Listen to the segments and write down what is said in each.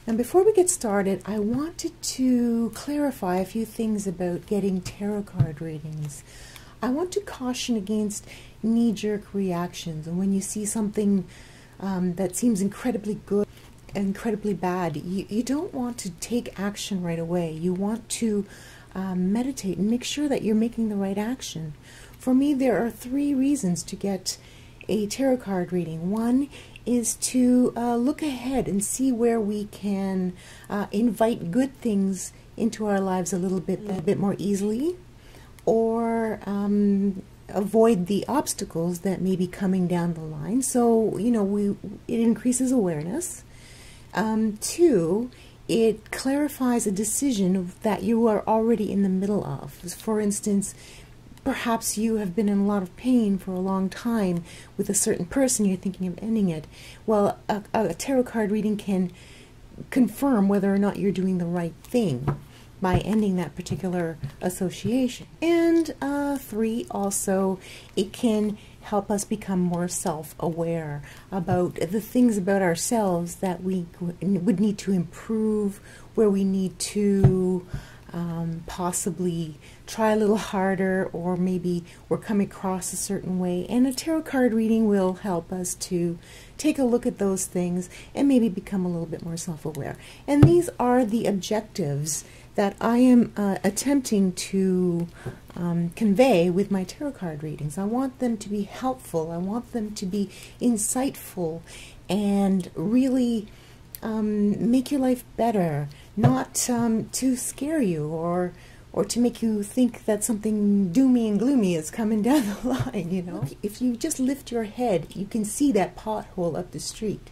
And before we get started, I wanted to clarify a few things about getting tarot card readings. I want to caution against knee-jerk reactions, and when you see something that seems incredibly good, incredibly bad, you don't want to take action right away. You want to meditate and make sure that you're making the right action. For me, there are 3 reasons to get a tarot card reading. One is to look ahead and see where we can invite good things into our lives a bit more easily, or avoid the obstacles that may be coming down the line. So, it increases awareness. 2, it clarifies a decision that you are already in the middle of. For instance, perhaps you have been in a lot of pain for a long time with a certain person, you're thinking of ending it. Well, a tarot card reading can confirm whether or not you're doing the right thing by ending that particular association. And 3, also, it can help us become more self-aware about the things about ourselves that we would need to improve, where we need to possibly try a little harder, or maybe we're coming across a certain way. And a tarot card reading will help us to take a look at those things and maybe become a little bit more self-aware. And these are the objectives that I am attempting to convey with my tarot card readings. I want them to be helpful. I want them to be insightful and really make your life better, not to scare you or to make you think that something doomy and gloomy is coming down the line, If you just lift your head, you can see that pothole up the street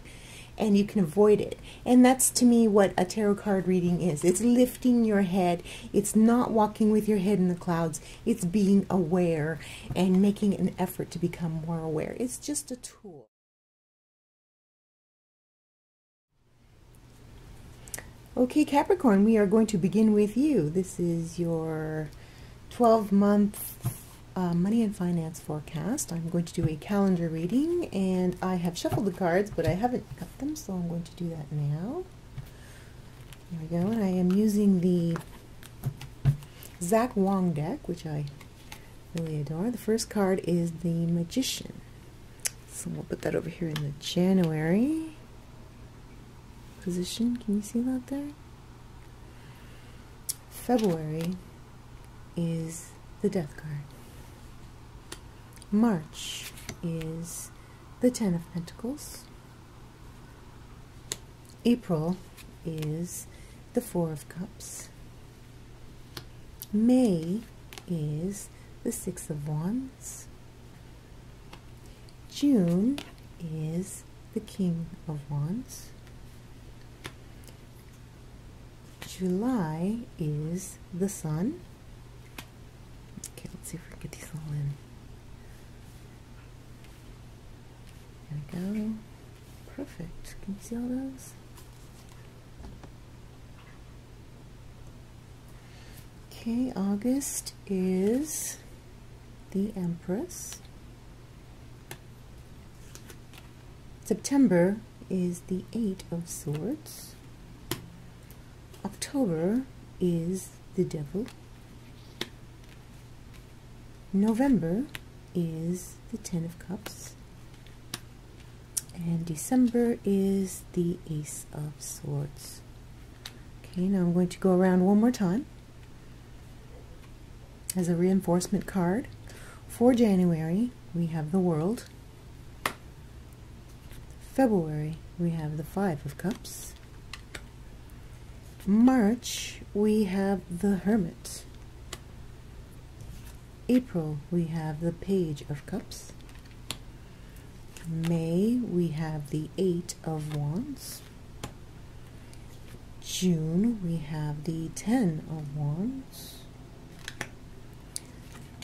and you can avoid it. And that's, to me, what a tarot card reading is. It's lifting your head. It's not walking with your head in the clouds. It's being aware and making an effort to become more aware. It's just a tool. Okay, Capricorn, we are going to begin with you. This is your 12-month money and finance forecast. I'm going to do a calendar reading, and I have shuffled the cards, but I haven't cut them, so I'm going to do that now. There we go. And I am using the Zach Wong deck, which I really adore. The first card is the Magician. So we'll put that over here in the January position. Can you see that there? February is the Death card. March is the 10 of Pentacles. April is the 4 of Cups. May is the 6 of Wands. June is the King of Wands. July is the Sun. Okay, let's see if we can get these all in. There we go. Perfect. Can you see all those? Okay, August is the Empress. September is the 8 of Swords. October is the Devil. November is the 10 of Cups. And December is the Ace of Swords. Okay, now I'm going to go around one more time as a reinforcement card. For January, we have the World. February, we have the 5 of Cups. March, we have the Hermit. April, we have the Page of Cups. May, we have the 8 of Wands. June, we have the 10 of Wands.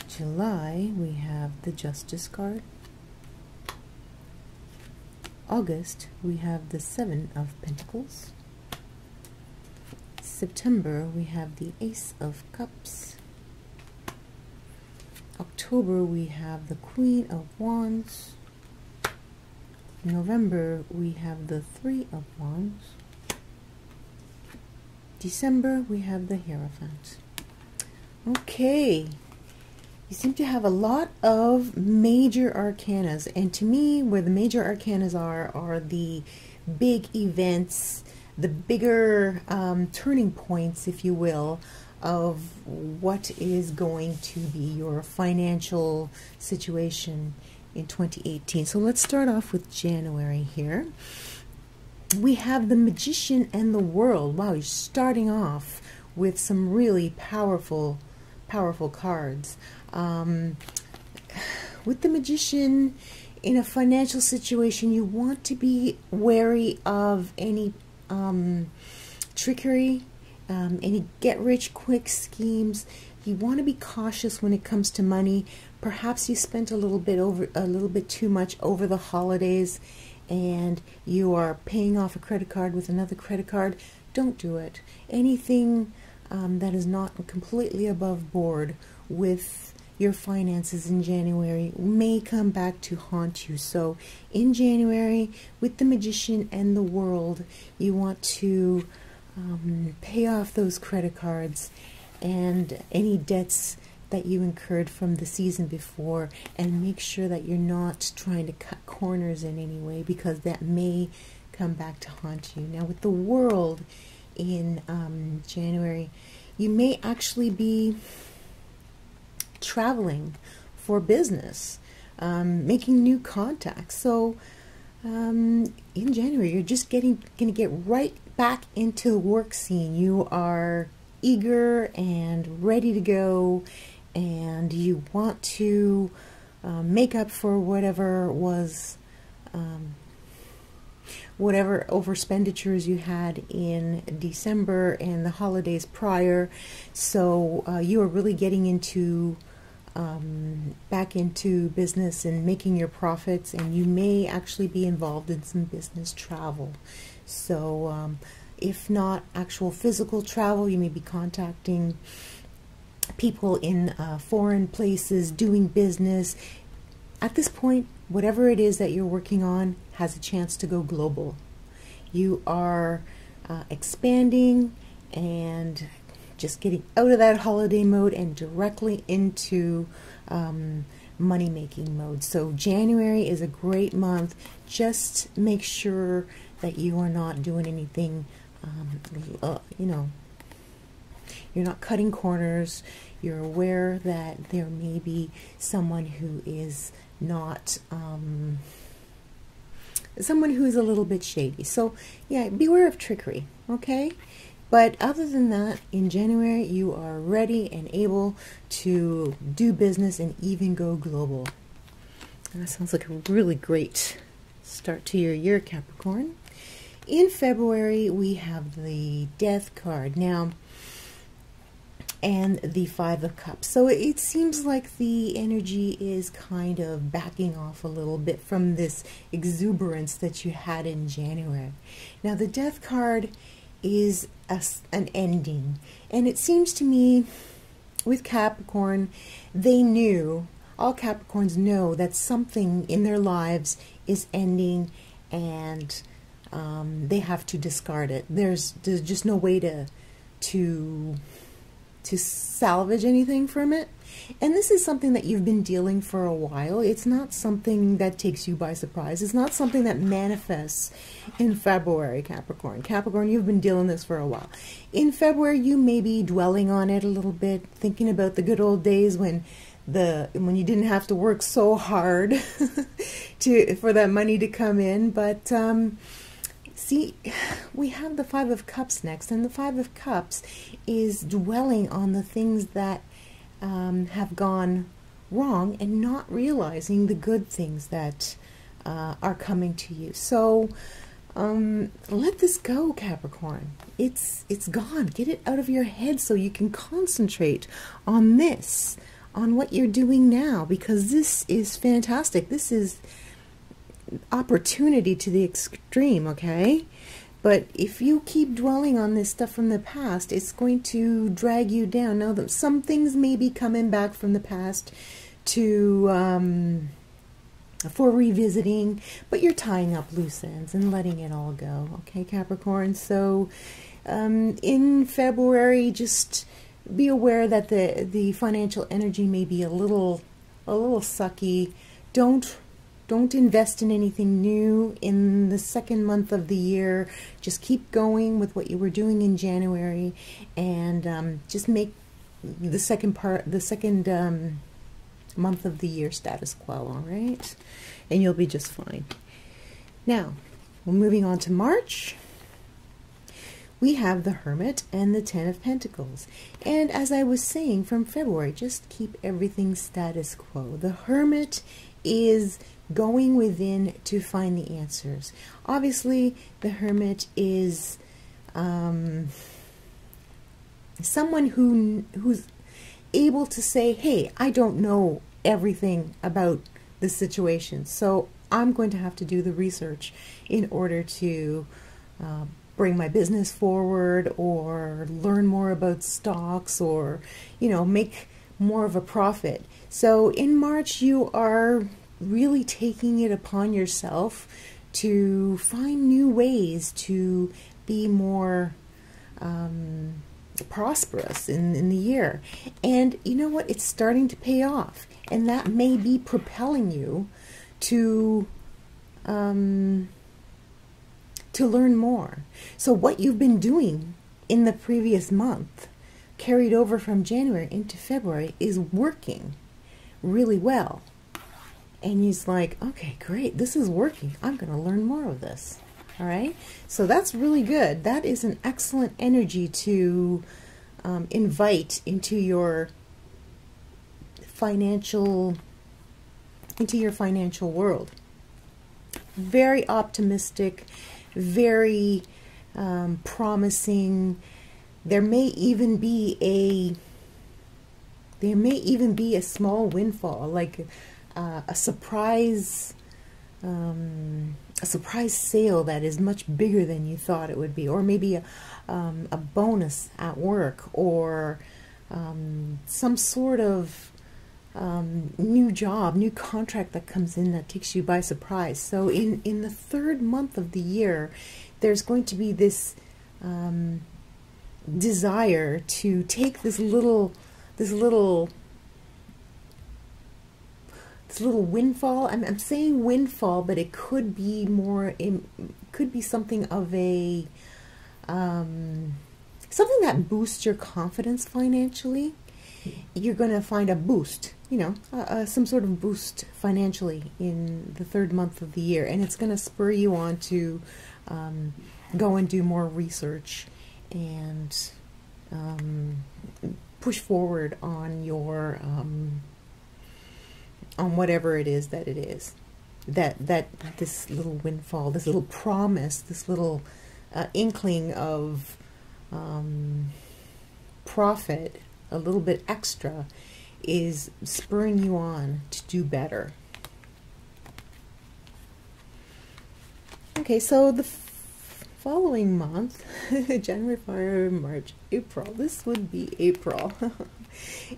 July, we have the Justice card. August, we have the 7 of Pentacles. September, we have the Ace of Cups. October, we have the Queen of Wands. November, we have the 3 of Wands. December, we have the Hierophant. Okay. You seem to have a lot of major arcanas, and to me, where the major arcanas are the big events, the bigger turning points, if you will, of what is going to be your financial situation in 2018. So let's start off with January here. We have the Magician and the World. Wow, you're starting off with some really powerful cards. With the Magician, in a financial situation, you want to be wary of any trickery, any get-rich-quick schemes. You want to be cautious when it comes to money. Perhaps you spent a little bit too much over the holidays, and you are paying off a credit card with another credit card. Don't do it. Anything that is not completely above board with your finances in January may come back to haunt you. So in January, with the Magician and the World, you want to pay off those credit cards and any debts that you incurred from the season before, and make sure that you're not trying to cut corners in any way, because that may come back to haunt you. Now with the World in January, you may actually be traveling for business, making new contacts. So in January, you're just going to get right back into the work scene. You are eager and ready to go, and you want to make up for whatever was whatever overspenditures you had in December and the holidays prior. So you are really getting into back into business and making your profits, and you may actually be involved in some business travel. So if not actual physical travel, you may be contacting people in foreign places, doing business. At this point, whatever it is that you're working on has a chance to go global. You are expanding and just getting out of that holiday mode and directly into money-making mode. So January is a great month. Just make sure that you are not doing anything, you know, you're not cutting corners. You're aware that there may be someone who is not, someone who is a little bit shady. So yeah, beware of trickery, okay? But other than that, in January, you are ready and able to do business and even go global. And that sounds like a really great start to your year, Capricorn. In February, we have the Death card now, and the Five of Cups. So it seems like the energy is kind of backing off a little bit from this exuberance that you had in January. Now, the Death card is an ending, and it seems to me with Capricorn, they knew, all Capricorns know that something in their lives is ending, and they have to discard it. There's just no way to salvage anything from it. And this is something that you've been dealing for a while. It's not something that takes you by surprise. It's not something that manifests in February, Capricorn. Capricorn, you've been dealing this for a while. In February, you may be dwelling on it a little bit, thinking about the good old days when you didn't have to work so hard for that money to come in. But see, we have the Five of Cups next, and the Five of Cups is dwelling on the things that have gone wrong and not realizing the good things that are coming to you. So let this go, Capricorn. It's gone. Get it out of your head so you can concentrate on this, on what you're doing now, because this is fantastic. This is opportunity to the extreme, okay? But if you keep dwelling on this stuff from the past, it's going to drag you down. Now, some things may be coming back from the past to for revisiting, but you're tying up loose ends and letting it all go, okay, Capricorn? So In February, just be aware that the financial energy may be a little sucky. Don't invest in anything new in the second month of the year. Just keep going with what you were doing in January, and just make the second month of the year status quo, all right? And you'll be just fine. Now, we're moving on to March. We have the Hermit and the Ten of Pentacles. And as I was saying, from February, just keep everything status quo. The Hermit is going within to find the answers. Obviously, the Hermit is someone who's able to say, hey, I don't know everything about the situation, so I'm going to have to do the research in order to bring my business forward, or learn more about stocks, or, you know, make more of a profit. So in March, you are really taking it upon yourself to find new ways to be more prosperous in the year. And you know what? It's starting to pay off, and that may be propelling you to learn more. So what you've been doing in the previous month, carried over from January into February, is working really well. And he's like, okay, great, this is working. I'm going to learn more of this. All right? So that's really good. That is an excellent energy to invite into your financial world. Very optimistic, very promising. There may even be a small windfall, like a surprise sale that is much bigger than you thought it would be, or maybe a bonus at work, or some sort of new job, new contract that comes in that takes you by surprise. So in the third month of the year, there's going to be this desire to take this little windfall. I'm saying windfall, but it could be more. It could be something of a something that boosts your confidence financially. You're going to find a boost, you know, some sort of boost financially in the third month of the year, and it's going to spur you on to go and do more research and push forward on your on whatever it is that it is, that this little windfall, this little promise, this little inkling of profit, a little bit extra, is spurring you on to do better. Okay, so the following month, January, February, March, April. This would be April.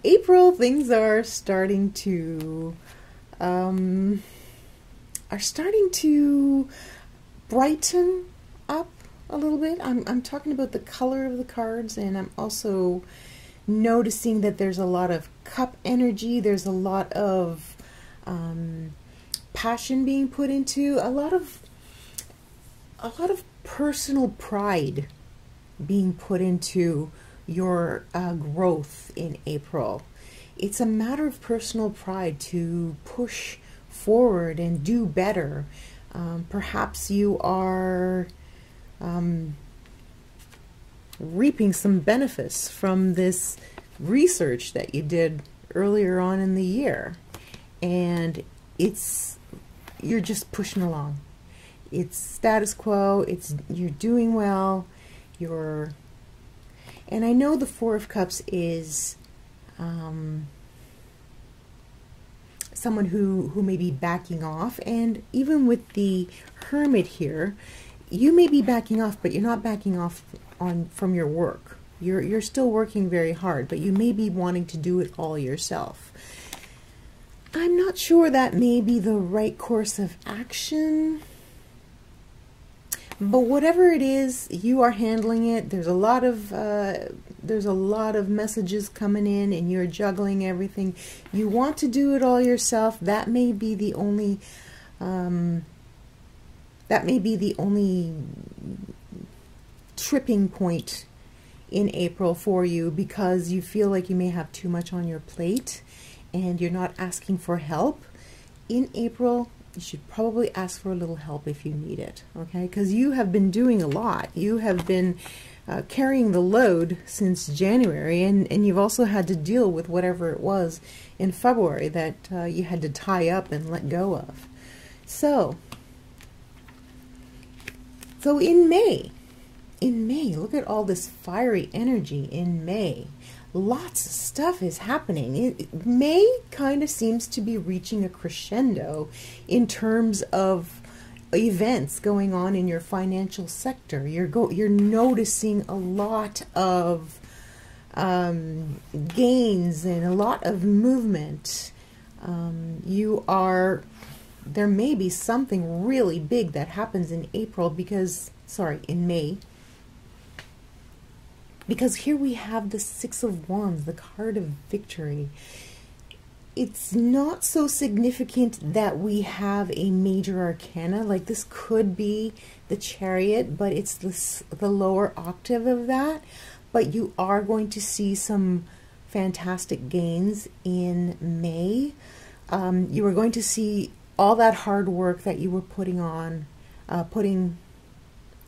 April, things are starting to brighten up a little bit. I'm talking about the color of the cards, and I'm also noticing that there's a lot of cup energy. There's a lot of passion being put into, a lot of personal pride being put into your growth in April. It's a matter of personal pride to push forward and do better. Perhaps you are reaping some benefits from this research that you did earlier on in the year, and you're just pushing along. It's status quo. You're doing well. And I know the Four of Cups is someone who may be backing off, and even with the Hermit here, you may be backing off, but you're not backing off from your work. You're still working very hard, but you may be wanting to do it all yourself. I'm not sure that may be the right course of action, But whatever it is, you are handling it. There's a lot of messages coming in, and you're juggling everything. You want to do it all yourself. That may be the only tripping point in April for you, because you feel like you may have too much on your plate and you're not asking for help. In April, you should probably ask for a little help if you need it, okay? Because you have been doing a lot. You have been carrying the load since January, and you've also had to deal with whatever it was in February that you had to tie up and let go of. So in May, look at all this fiery energy in May. Lots of stuff is happening. May kind of seems to be reaching a crescendo in terms of events going on in your financial sector. You're noticing a lot of gains and a lot of movement. There may be something really big that happens in in May. Because here we have the Six of Wands, the card of victory. It's not so significant that we have a major arcana. Like, this could be the Chariot, but it's the lower octave of that. But you are going to see some fantastic gains in May. You are going to see all that hard work that you were putting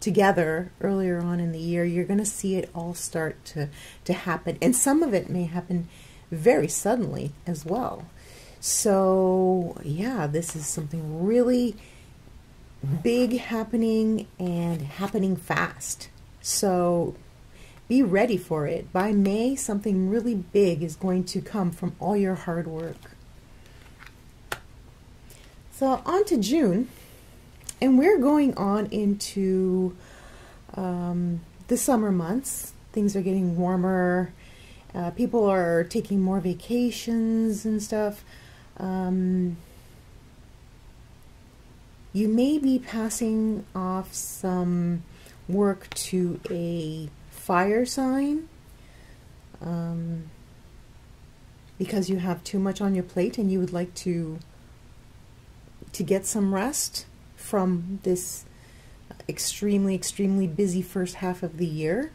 together earlier on in the year. You're going to see it all start to happen, and some of it may happen very suddenly as well. So yeah, this is something really big happening, and happening fast. So be ready for it. By May, something really big is going to come from all your hard work. So on to June. And we're going on into the summer months. Things are getting warmer. People are taking more vacations and stuff. You may be passing off some work to a fire sign because you have too much on your plate and you would like to get some rest from this extremely busy first half of the year.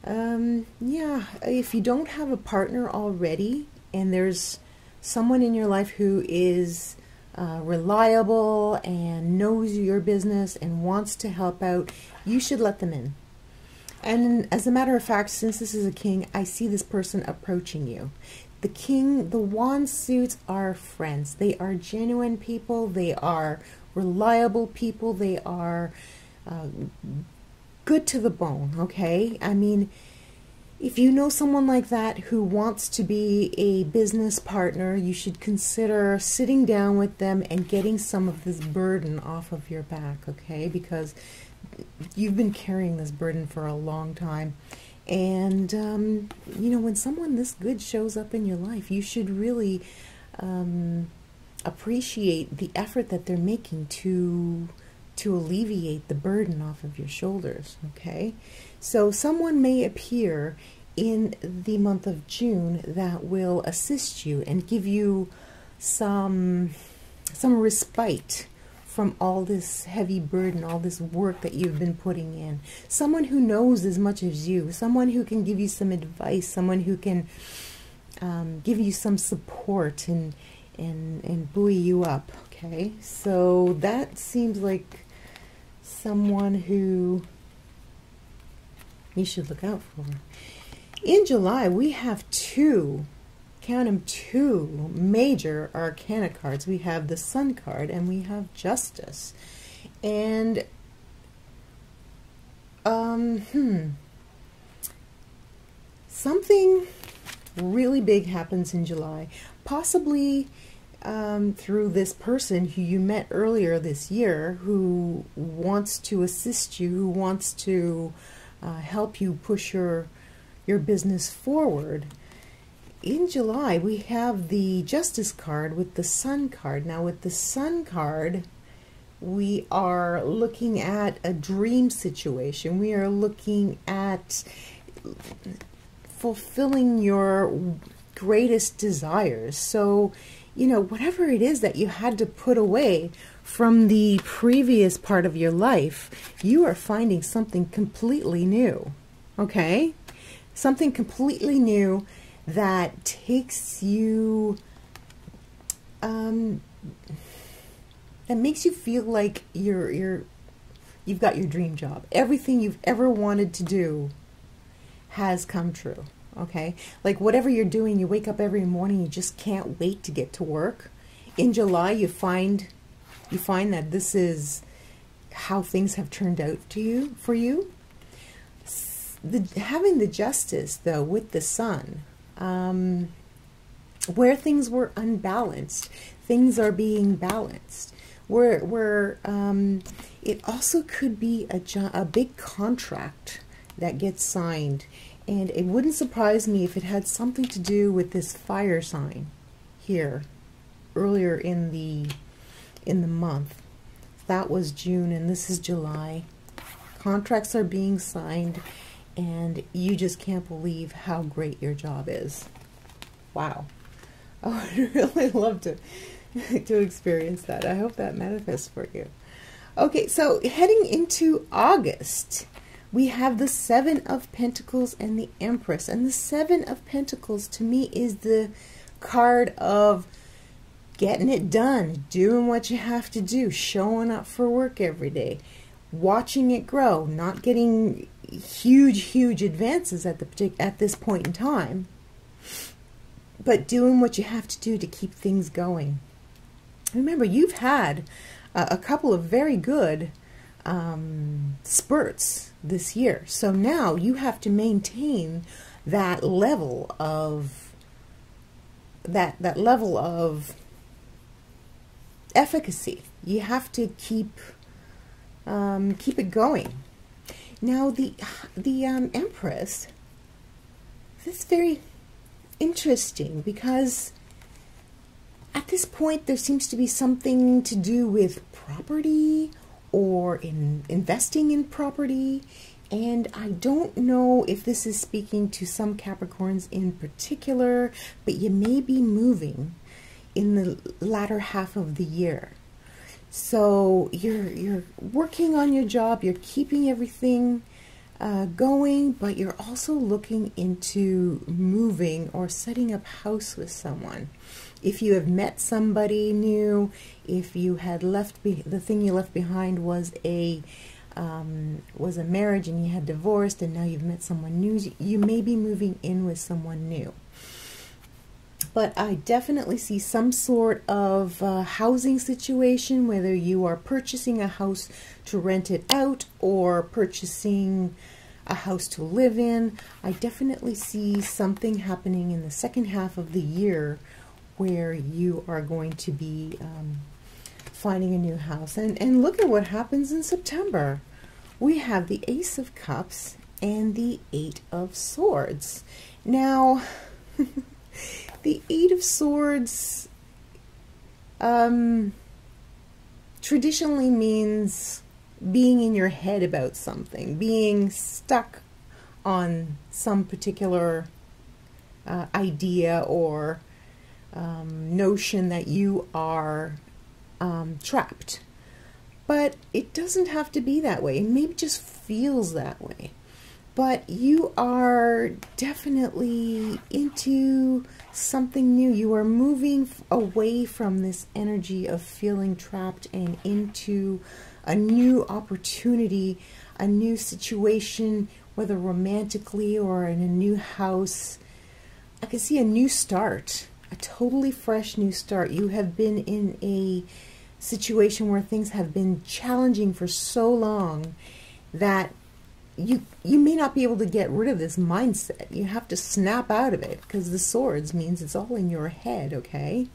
Yeah, if you don't have a partner already, and there's someone in your life who is reliable and knows your business and wants to help out, you should let them in. And as a matter of fact, since this is a king, I see this person approaching you. The king, the wand suits are friends. They are genuine people. They are reliable people. They are good to the bone, okay? I mean, if you know someone like that who wants to be a business partner, you should consider sitting down with them and getting some of this burden off of your back, okay? Because you've been carrying this burden for a long time. And, you know, when someone this good shows up in your life, you should really appreciate the effort that they're making to alleviate the burden off of your shoulders, okay? So someone may appear in the month of June that will assist you and give you some respite from all this heavy burden, all this work that you've been putting in. Someone who knows as much as you, someone who can give you some advice, someone who can give you some support and buoy you up, okay? So that seems like someone who you should look out for. In July, we have two, count them, two major arcana cards. We have the Sun card and we have Justice. And something really big happens in July, possibly through this person who you met earlier this year, who wants to assist you, who wants to help you push your business forward. In July, we have the Justice card with the Sun card. Now, with the Sun card, We are looking at a dream situation. We are looking at fulfilling your greatest desires. So, you know, whatever it is that you had to put away from the previous part of your life, you are finding something completely new, okay? Something completely new that takes you, that makes you feel like you've got your dream job. Everything you've ever wanted to do has come true, okay? Like whatever you're doing, you wake up every morning, you just can't wait to get to work. In July, you find that this is how things have turned out for you. Having the justice, though, with the sun, where things were unbalanced, things are being balanced. Where it also could be a big contract that gets signed, and it wouldn't surprise me if it had something to do with this fire sign here earlier in the month. That was June, and this is July. Contracts are being signed, and you just can't believe how great your job is. Wow. Oh, I'd really love to experience that. I hope that manifests for you. Okay, so heading into August, we have the Seven of Pentacles and the Empress. And the Seven of Pentacles, to me, is the card of getting it done, doing what you have to do, showing up for work every day, watching it grow, not getting huge advances at this point in time, but doing what you have to do to keep things going. Remember, you've had a couple of very good spurts this year, so now you have to maintain that level of efficacy. You have to keep it going. Now the Empress, this is very interesting because at this point there seems to be something to do with property or investing in property, and I don't know if this is speaking to some Capricorns in particular, but you may be moving in the latter half of the year. So you're working on your job, you're keeping everything going, but you're also looking into moving or setting up house with someone. If you have met somebody new, if you had the thing you left behind was a marriage and you had divorced and now you've met someone new, you may be moving in with someone new. But I definitely see some sort of housing situation, whether you are purchasing a house to rent it out or purchasing a house to live in. I definitely see something happening in the second half of the year where you are going to be finding a new house. And look at what happens in September. We have the Ace of Cups and the Eight of Swords. Now, the Eight of Swords traditionally means being in your head about something, being stuck on some particular idea or notion that you are trapped. But it doesn't have to be that way. It maybe just feels that way. But you are definitely into something new. You are moving away from this energy of feeling trapped and into a new opportunity, a new situation, whether romantically or in a new house. I can see a new start, a totally fresh new start. You have been in a situation where things have been challenging for so long that you may not be able to get rid of this mindset. You have to snap out of it because the swords means it's all in your head, okay?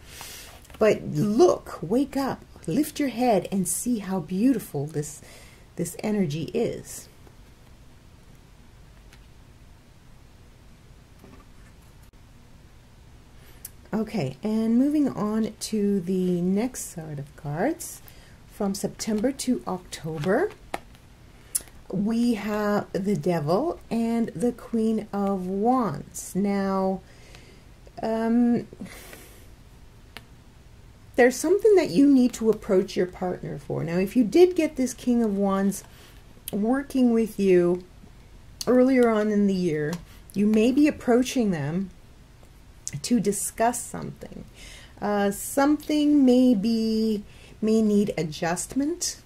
But look, wake up, lift your head and see how beautiful this energy is. Okay, and moving on to the next side of cards from September to October, we have the Devil and the Queen of Wands. Now, there's something that you need to approach your partner for. Now, if you did get this King of Wands working with you earlier on in the year, you may be approaching them to discuss something. Something may need adjustment.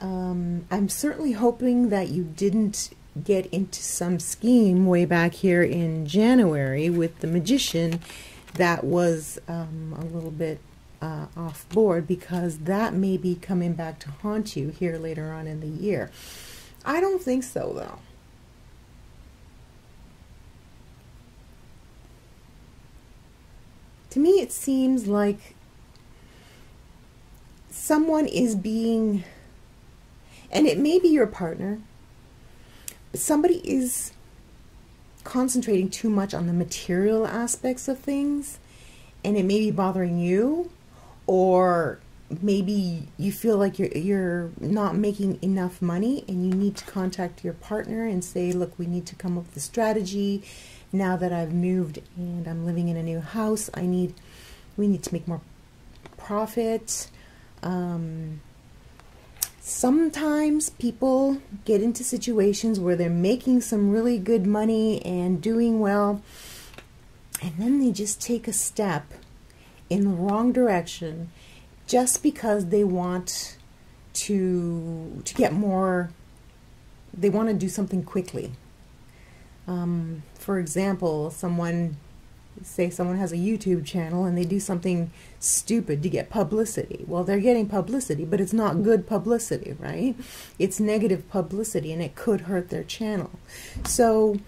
I'm certainly hoping that you didn't get into some scheme way back here in January with the Magician that was a little bit off board, because that may be coming back to haunt you here later on in the year. I don't think so, though. To me, it seems like someone is being, and it may be your partner, but somebody is concentrating too much on the material aspects of things, and it may be bothering you, or maybe you feel like you're not making enough money and you need to contact your partner and say, look, we need to come up with a strategy. Now that I've moved and I'm living in a new house, we need to make more profit. Sometimes people get into situations where they're making some really good money and doing well, and then they just take a step in the wrong direction just because they want to get more. They want to do something quickly. For example, someone has a YouTube channel and they do something stupid to get publicity. Well, they're getting publicity, but it's not good publicity, right? It's negative publicity, and it could hurt their channel. So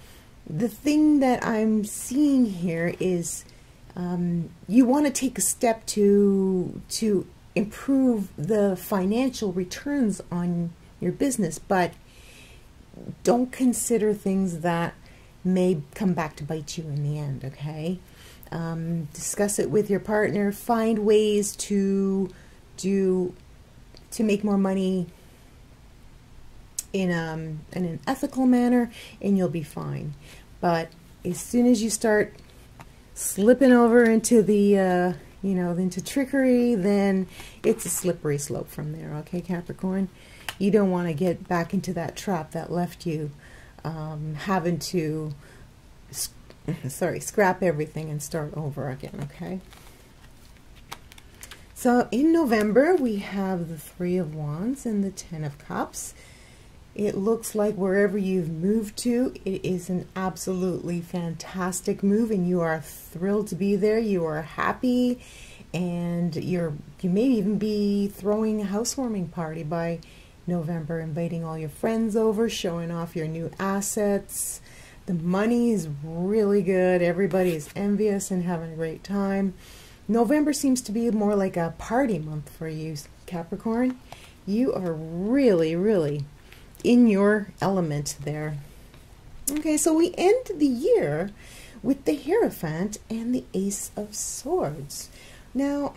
the thing that I'm seeing here is you want to take a step to improve the financial returns on your business, but don't consider things that may come back to bite you in the end, okay? Discuss it with your partner. Find ways to make more money in an ethical manner, and you'll be fine. But as soon as you start slipping over into the into trickery, then it's a slippery slope from there, okay, Capricorn? You don't want to get back into that trap that left you having to scrap everything and start over again, okay? So in November, we have the Three of Wands and the Ten of Cups. It looks like wherever you've moved to, it is an absolutely fantastic move, and you are thrilled to be there. You are happy, and you may even be throwing a housewarming party by November, inviting all your friends over, showing off your new assets. The money is really good. Everybody is envious and having a great time. November seems to be more like a party month for you, Capricorn. You are really, really in your element there. Okay, so we end the year with the Hierophant and the Ace of Swords. Now,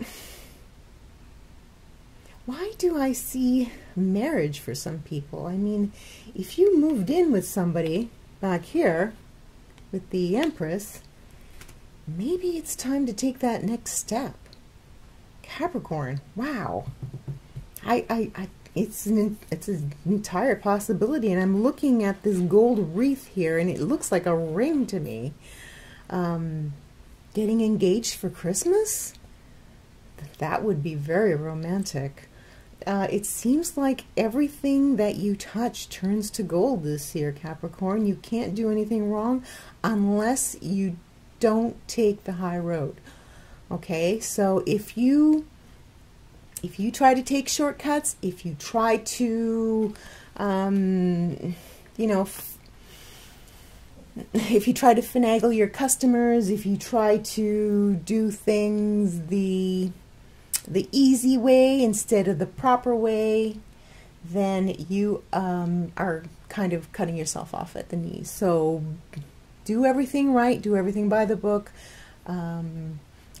why do I see marriage for some people? I mean, if you moved in with somebody back here with the Empress, maybe it's time to take that next step. Capricorn, wow. It's an entire possibility, and I'm looking at this gold wreath here, and it looks like a ring to me. Getting engaged for Christmas? That would be very romantic. It seems like everything that you touch turns to gold this year, Capricorn. You can't do anything wrong unless you don't take the high road. Okay, so if you try to take shortcuts, if you try to, if you try to finagle your customers, if you try to do things the easy way instead of the proper way, then you are kind of cutting yourself off at the knees. So do everything right, do everything by the book.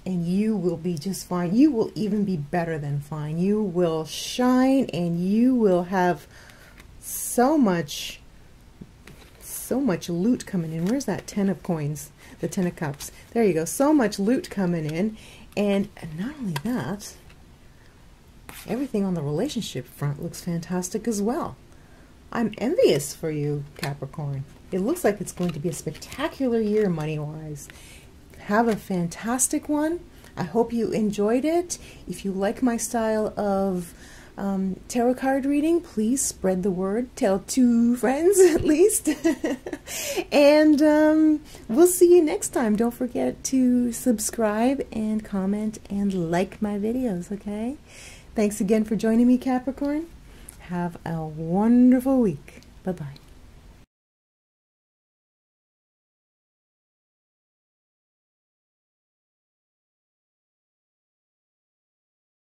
and you will be just fine. You will even be better than fine. You will shine, and you will have so much loot coming in. Where's that 10 of coins? The 10 of cups. There you go. So much loot coming in. And not only that, everything on the relationship front looks fantastic as well. I'm envious for you, Capricorn. It looks like it's going to be a spectacular year money-wise. Have a fantastic one. I hope you enjoyed it. If you like my style of tarot card reading, please spread the word. Tell 2 friends at least. And we'll see you next time. Don't forget to subscribe and comment and like my videos, okay? Thanks again for joining me, Capricorn. Have a wonderful week. Bye-bye.